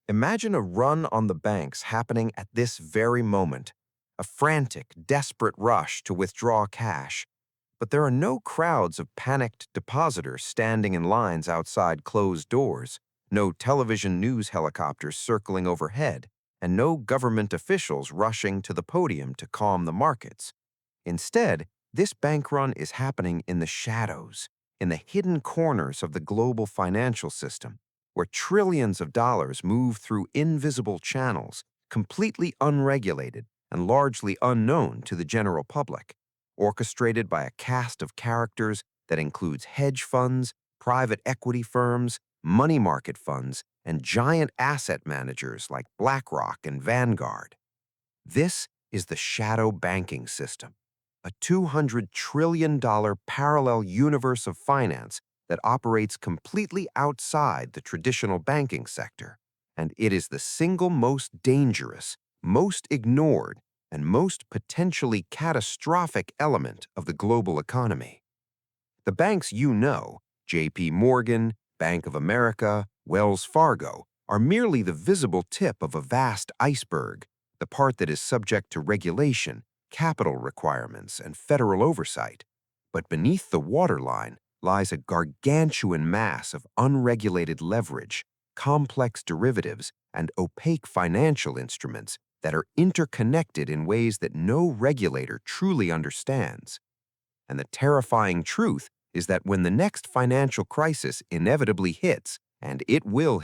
Imagine a run on the banks happening at this very moment, a frantic, desperate rush to withdraw cash. But there are no crowds of panicked depositors standing in lines outside closed doors, no television news helicopters circling overhead, and no government officials rushing to the podium to calm the markets. Instead, this bank run is happening in the shadows, in the hidden corners of the global financial system, where trillions of dollars move through invisible channels, completely unregulated and largely unknown to the general public, orchestrated by a cast of characters that includes hedge funds, private equity firms, money market funds, and giant asset managers like BlackRock and Vanguard. This is the shadow banking system, a $200 trillion parallel universe of finance that operates completely outside the traditional banking sector, and it is the single most dangerous, most ignored, and most potentially catastrophic element of the global economy. The banks you know, JP Morgan, Bank of America, Wells Fargo, are merely the visible tip of a vast iceberg, the part that is subject to regulation, capital requirements, and federal oversight. But beneath the waterline lies a gargantuan mass of unregulated leverage, complex derivatives, and opaque financial instruments that are interconnected in ways that no regulator truly understands. And the terrifying truth is that when the next financial crisis inevitably hits, and it will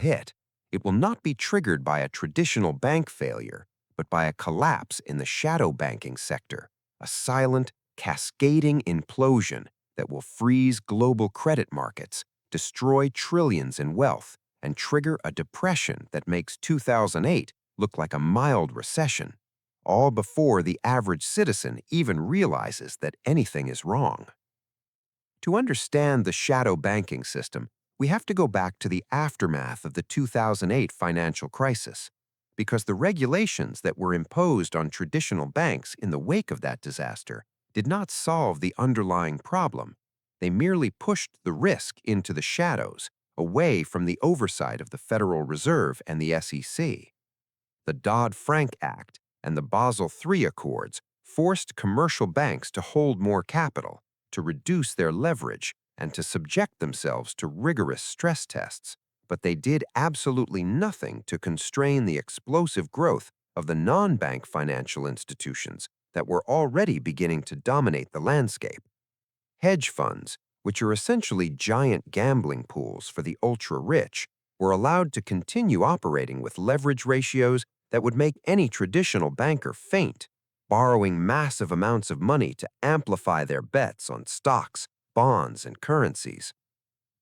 not be triggered by a traditional bank failure, but by a collapse in the shadow banking sector, a silent, cascading implosion that will freeze global credit markets, destroy trillions in wealth, and trigger a depression that makes 2008 look like a mild recession, all before the average citizen even realizes that anything is wrong. To understand the shadow banking system, we have to go back to the aftermath of the 2008 financial crisis, because the regulations that were imposed on traditional banks in the wake of that disaster did not solve the underlying problem. They merely pushed the risk into the shadows, away from the oversight of the Federal Reserve and the SEC. The Dodd-Frank Act and the Basel III Accords forced commercial banks to hold more capital, to reduce their leverage, and to subject themselves to rigorous stress tests, but they did absolutely nothing to constrain the explosive growth of the non-bank financial institutions that were already beginning to dominate the landscape. Hedge funds, which are essentially giant gambling pools for the ultra-rich, were allowed to continue operating with leverage ratios that would make any traditional banker faint, borrowing massive amounts of money to amplify their bets on stocks, bonds, and currencies.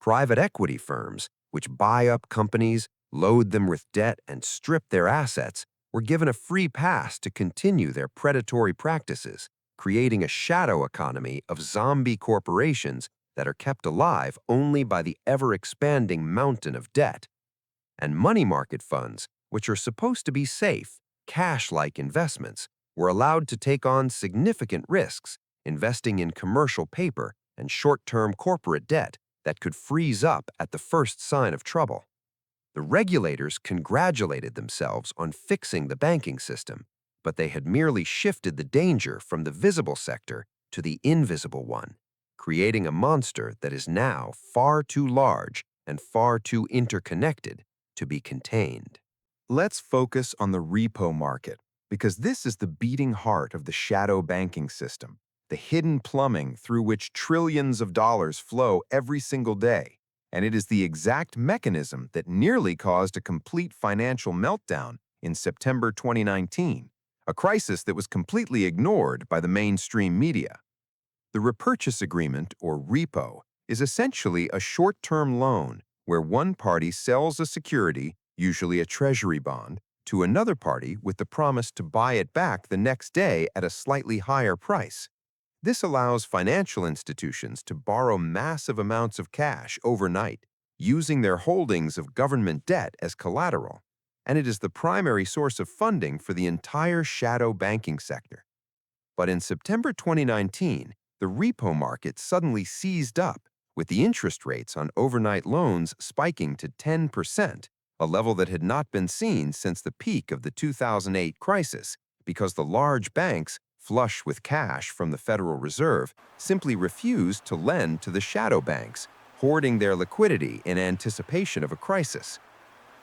Private equity firms, which buy up companies, load them with debt, and strip their assets, were given a free pass to continue their predatory practices, creating a shadow economy of zombie corporations that are kept alive only by the ever-expanding mountain of debt. And money market funds, which are supposed to be safe, cash-like investments, were allowed to take on significant risks, investing in commercial paper and short-term corporate debt that could freeze up at the first sign of trouble. The regulators congratulated themselves on fixing the banking system, but they had merely shifted the danger from the visible sector to the invisible one, creating a monster that is now far too large and far too interconnected to be contained. Let's focus on the repo market, because this is the beating heart of the shadow banking system, the hidden plumbing through which trillions of dollars flow every single day. And it is the exact mechanism that nearly caused a complete financial meltdown in September 2019, a crisis that was completely ignored by the mainstream media. The repurchase agreement, or repo, is essentially a short-term loan where one party sells a security, usually a treasury bond, to another party with the promise to buy it back the next day at a slightly higher price. This allows financial institutions to borrow massive amounts of cash overnight, using their holdings of government debt as collateral, and it is the primary source of funding for the entire shadow banking sector. But in September 2019, the repo market suddenly seized up, with the interest rates on overnight loans spiking to 10%, a level that had not been seen since the peak of the 2008 crisis, because the large banks, flush with cash from the Federal Reserve, simply refused to lend to the shadow banks, hoarding their liquidity in anticipation of a crisis.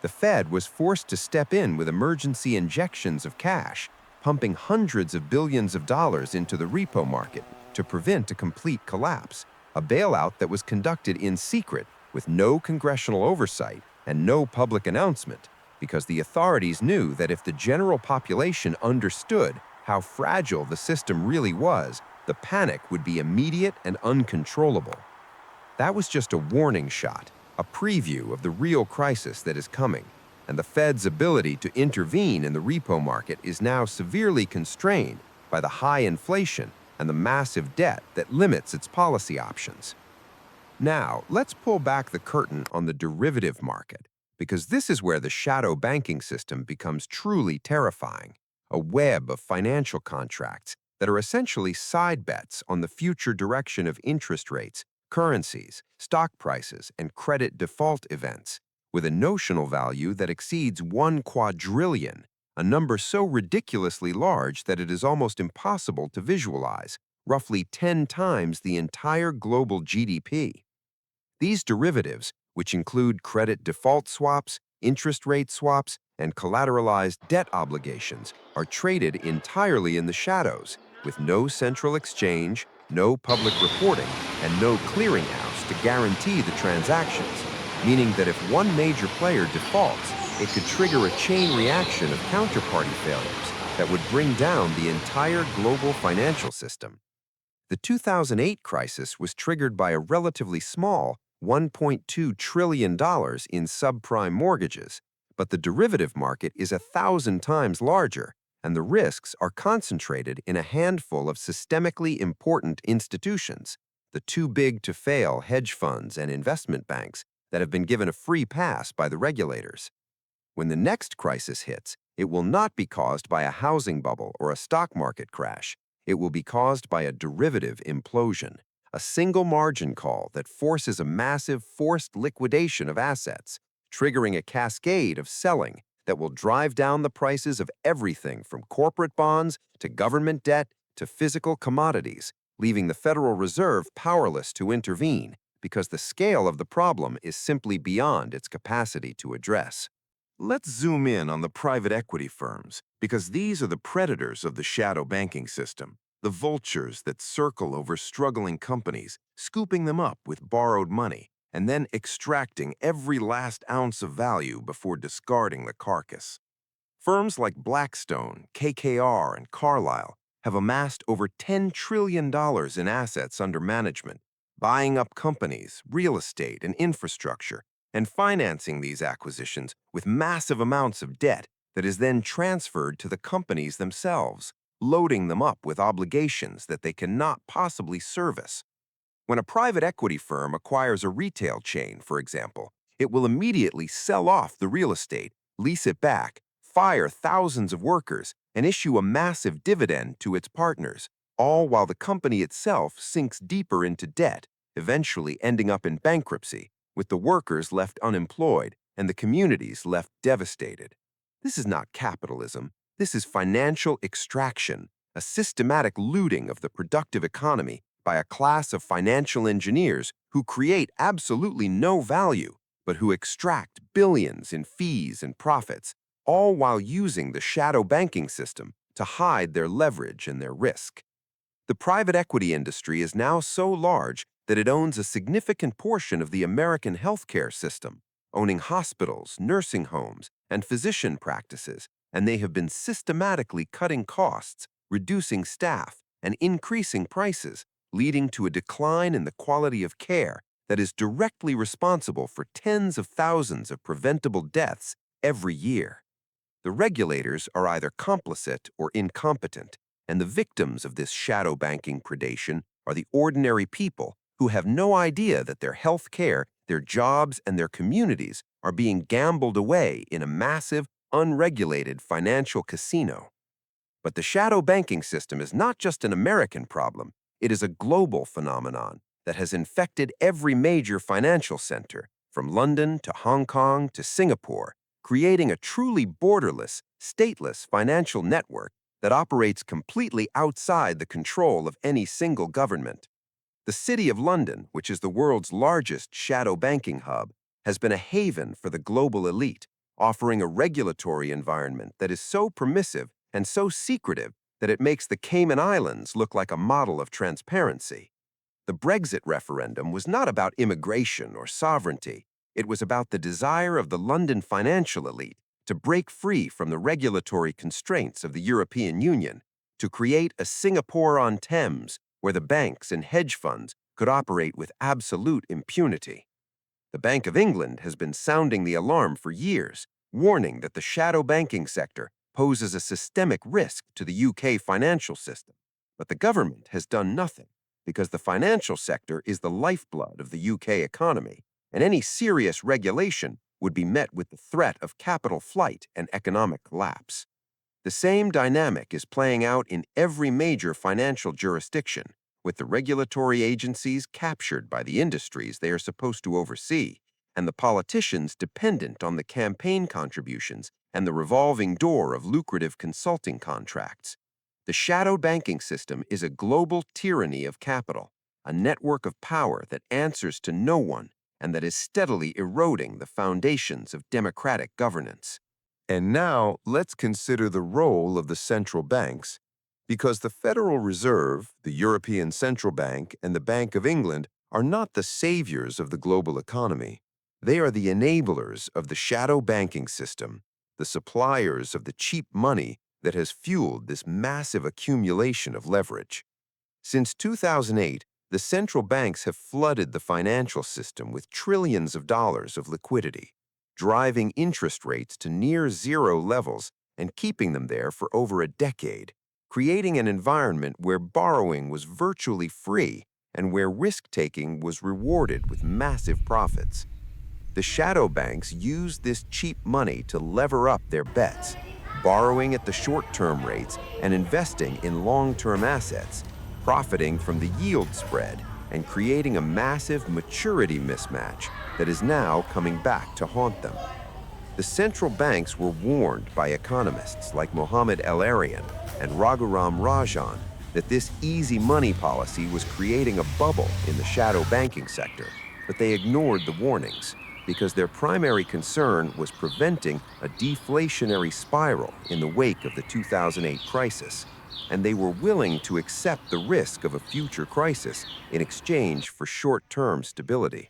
The Fed was forced to step in with emergency injections of cash, pumping hundreds of billions of dollars into the repo market to prevent a complete collapse, a bailout that was conducted in secret with no congressional oversight and no public announcement, because the authorities knew that if the general population understood how fragile the system really was, the panic would be immediate and uncontrollable. That was just a warning shot, a preview of the real crisis that is coming, and the Fed's ability to intervene in the repo market is now severely constrained by the high inflation and the massive debt that limits its policy options. Now, let's pull back the curtain on the derivative market, because this is where the shadow banking system becomes truly terrifying, a web of financial contracts that are essentially side bets on the future direction of interest rates, currencies, stock prices, and credit default events, with a notional value that exceeds 1 quadrillion, a number so ridiculously large that it is almost impossible to visualize, roughly 10 times the entire global GDP. These derivatives, which include credit default swaps, interest rate swaps, and collateralized debt obligations, are traded entirely in the shadows, with no central exchange, no public reporting, and no clearinghouse to guarantee the transactions, meaning that if one major player defaults, it could trigger a chain reaction of counterparty failures that would bring down the entire global financial system. The 2008 crisis was triggered by a relatively small $1.2 trillion dollars in subprime mortgages, but the derivative market is 1,000 times larger, and the risks are concentrated in a handful of systemically important institutions, the too big to fail hedge funds and investment banks that have been given a free pass by the regulators. When the next crisis hits, it will not be caused by a housing bubble or a stock market crash. It will be caused by a derivative implosion, a single margin call that forces a massive forced liquidation of assets, triggering a cascade of selling that will drive down the prices of everything from corporate bonds to government debt to physical commodities, leaving the Federal Reserve powerless to intervene because the scale of the problem is simply beyond its capacity to address. Let's zoom in on the private equity firms, because these are the predators of the shadow banking system, the vultures that circle over struggling companies, scooping them up with borrowed money, and then extracting every last ounce of value before discarding the carcass. Firms like Blackstone, KKR, and Carlyle have amassed over $10 trillion in assets under management, buying up companies, real estate, and infrastructure, and financing these acquisitions with massive amounts of debt that is then transferred to the companies themselves, loading them up with obligations that they cannot possibly service. When a private equity firm acquires a retail chain, for example, it will immediately sell off the real estate, lease it back, fire thousands of workers, and issue a massive dividend to its partners, all while the company itself sinks deeper into debt, eventually ending up in bankruptcy, with the workers left unemployed and the communities left devastated. This is not capitalism. This is financial extraction, a systematic looting of the productive economy by a class of financial engineers who create absolutely no value, but who extract billions in fees and profits, all while using the shadow banking system to hide their leverage and their risk. The private equity industry is now so large that it owns a significant portion of the American healthcare system, owning hospitals, nursing homes, and physician practices, and they have been systematically cutting costs, reducing staff, and increasing prices, leading to a decline in the quality of care that is directly responsible for tens of thousands of preventable deaths every year. The regulators are either complicit or incompetent, and the victims of this shadow banking predation are the ordinary people who have no idea that their health care, their jobs, and their communities are being gambled away in a massive, unregulated financial casino. But the shadow banking system is not just an American problem, it is a global phenomenon that has infected every major financial center, from London to Hong Kong to Singapore, creating a truly borderless, stateless financial network that operates completely outside the control of any single government. The City of London, which is the world's largest shadow banking hub, has been a haven for the global elite, offering a regulatory environment that is so permissive and so secretive that it makes the Cayman Islands look like a model of transparency. The Brexit referendum was not about immigration or sovereignty. It was about the desire of the London financial elite to break free from the regulatory constraints of the European Union, to create a Singapore-on-Thames where the banks and hedge funds could operate with absolute impunity. The Bank of England has been sounding the alarm for years, warning that the shadow banking sector poses a systemic risk to the UK financial system. But the government has done nothing because the financial sector is the lifeblood of the UK economy, and any serious regulation would be met with the threat of capital flight and economic collapse. The same dynamic is playing out in every major financial jurisdiction, with the regulatory agencies captured by the industries they are supposed to oversee, and the politicians dependent on the campaign contributions and the revolving door of lucrative consulting contracts. The shadow banking system is a global tyranny of capital, a network of power that answers to no one and that is steadily eroding the foundations of democratic governance. And now let's consider the role of the central banks, because the Federal Reserve, the European Central Bank, and the Bank of England are not the saviors of the global economy. They are the enablers of the shadow banking system, the suppliers of the cheap money that has fueled this massive accumulation of leverage. Since 2008, the central banks have flooded the financial system with trillions of dollars of liquidity, driving interest rates to near zero levels and keeping them there for over a decade, creating an environment where borrowing was virtually free and where risk-taking was rewarded with massive profits. The shadow banks use this cheap money to lever up their bets, borrowing at the short-term rates and investing in long-term assets, profiting from the yield spread and creating a massive maturity mismatch that is now coming back to haunt them. The central banks were warned by economists like Mohammed El-Arian and Raghuram Rajan that this easy money policy was creating a bubble in the shadow banking sector, but they ignored the warnings because their primary concern was preventing a deflationary spiral in the wake of the 2008 crisis, and they were willing to accept the risk of a future crisis in exchange for short-term stability.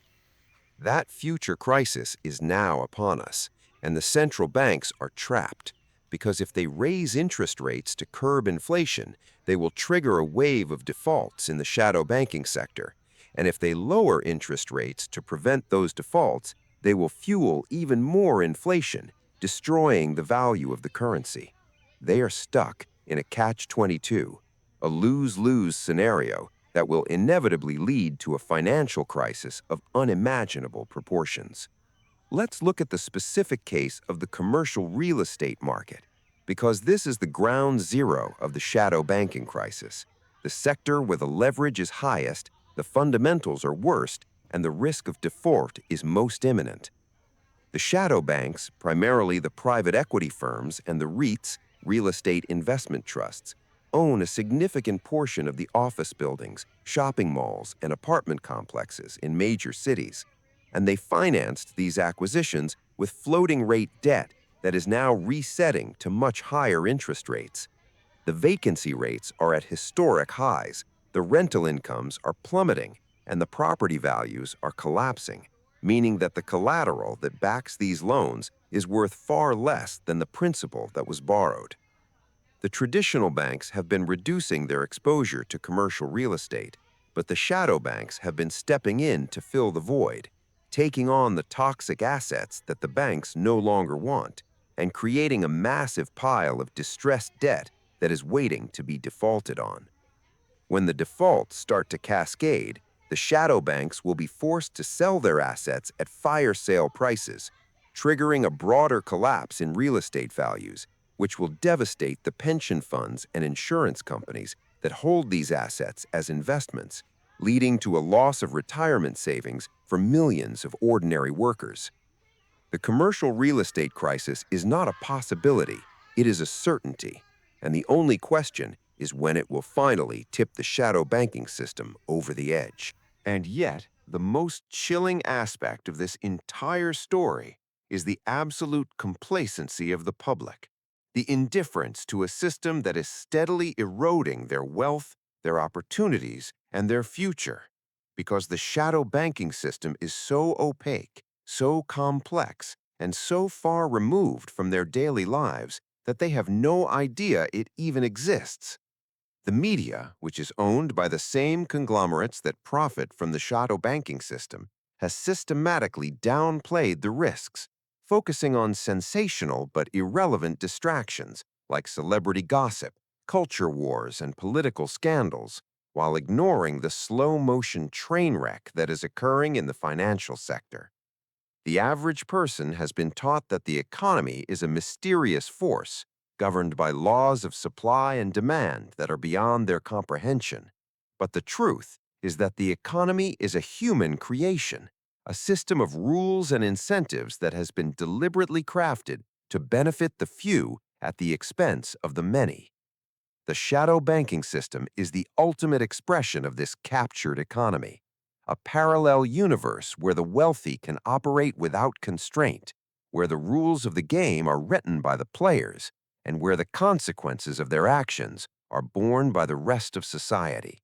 That future crisis is now upon us, and the central banks are trapped, because if they raise interest rates to curb inflation, they will trigger a wave of defaults in the shadow banking sector, and if they lower interest rates to prevent those defaults, they will fuel even more inflation, destroying the value of the currency. They are stuck in a catch-22, a lose-lose scenario that will inevitably lead to a financial crisis of unimaginable proportions. Let's look at the specific case of the commercial real estate market, because this is the ground zero of the shadow banking crisis. The sector where the leverage is highest, the fundamentals are worst, and the risk of default is most imminent. The shadow banks, primarily the private equity firms and the REITs, real estate investment trusts, own a significant portion of the office buildings, shopping malls, and apartment complexes in major cities, and they financed these acquisitions with floating rate debt that is now resetting to much higher interest rates. The vacancy rates are at historic highs, the rental incomes are plummeting, and the property values are collapsing, meaning that the collateral that backs these loans is worth far less than the principal that was borrowed. The traditional banks have been reducing their exposure to commercial real estate, but the shadow banks have been stepping in to fill the void, taking on the toxic assets that the banks no longer want, and creating a massive pile of distressed debt that is waiting to be defaulted on. When the defaults start to cascade, the shadow banks will be forced to sell their assets at fire sale prices, triggering a broader collapse in real estate values, which will devastate the pension funds and insurance companies that hold these assets as investments, leading to a loss of retirement savings for millions of ordinary workers. The commercial real estate crisis is not a possibility, it is a certainty. And the only question is when it will finally tip the shadow banking system over the edge. And yet, the most chilling aspect of this entire story is the absolute complacency of the public, the indifference to a system that is steadily eroding their wealth, their opportunities, and their future. Because the shadow banking system is so opaque, so complex, and so far removed from their daily lives that they have no idea it even exists. The media, which is owned by the same conglomerates that profit from the shadow banking system, has systematically downplayed the risks, focusing on sensational but irrelevant distractions like celebrity gossip, culture wars, and political scandals, while ignoring the slow-motion train wreck that is occurring in the financial sector. The average person has been taught that the economy is a mysterious force governed by laws of supply and demand that are beyond their comprehension. But the truth is that the economy is a human creation, a system of rules and incentives that has been deliberately crafted to benefit the few at the expense of the many. The shadow banking system is the ultimate expression of this captured economy, a parallel universe where the wealthy can operate without constraint, where the rules of the game are written by the players, and where the consequences of their actions are borne by the rest of society.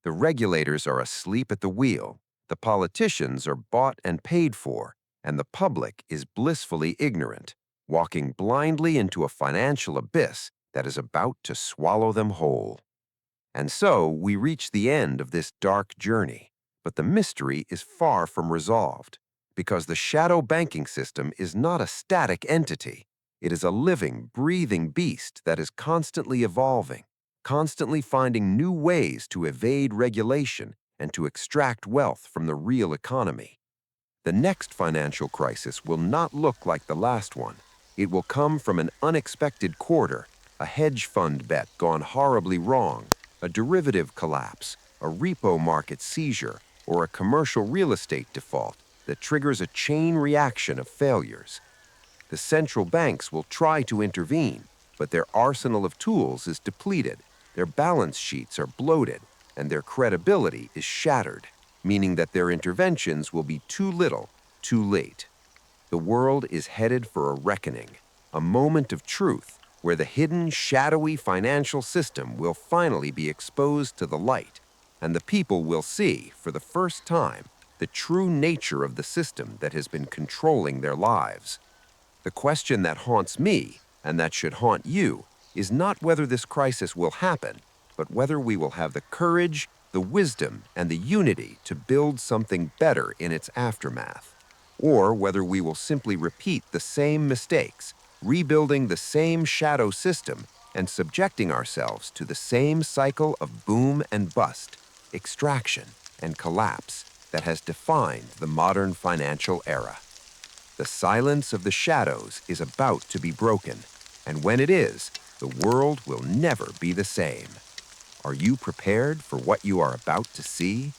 The regulators are asleep at the wheel, the politicians are bought and paid for, and the public is blissfully ignorant, walking blindly into a financial abyss that is about to swallow them whole. And so we reach the end of this dark journey, but the mystery is far from resolved, because the shadow banking system is not a static entity. It is a living, breathing beast that is constantly evolving, constantly finding new ways to evade regulation and to extract wealth from the real economy. The next financial crisis will not look like the last one. It will come from an unexpected quarter, a hedge fund bet gone horribly wrong, a derivative collapse, a repo market seizure, or a commercial real estate default that triggers a chain reaction of failures. The central banks will try to intervene, but their arsenal of tools is depleted, their balance sheets are bloated, and their credibility is shattered, meaning that their interventions will be too little, too late. The world is headed for a reckoning, a moment of truth where the hidden, shadowy financial system will finally be exposed to the light, and the people will see, for the first time, the true nature of the system that has been controlling their lives. The question that haunts me, and that should haunt you, is not whether this crisis will happen, but whether we will have the courage, the wisdom, and the unity to build something better in its aftermath, or whether we will simply repeat the same mistakes, rebuilding the same shadow system, and subjecting ourselves to the same cycle of boom and bust, extraction and collapse that has defined the modern financial era. The silence of the shadows is about to be broken, and when it is, the world will never be the same. Are you prepared for what you are about to see?